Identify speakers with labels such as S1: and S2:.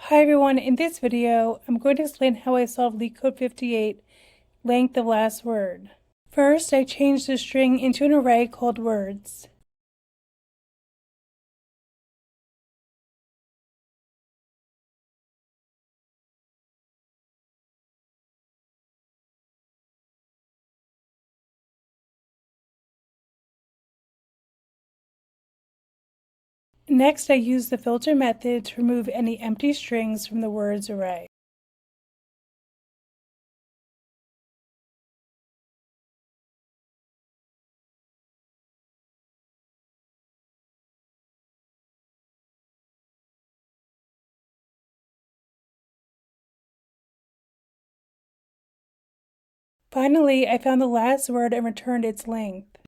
S1: Hi everyone, in this video, I'm going to explain how I solved Leetcode 58, length of last word. First, I changed the string into an array called words. Next, I used the filter method to remove any empty strings from the words array. Finally, I found the last word and returned its length.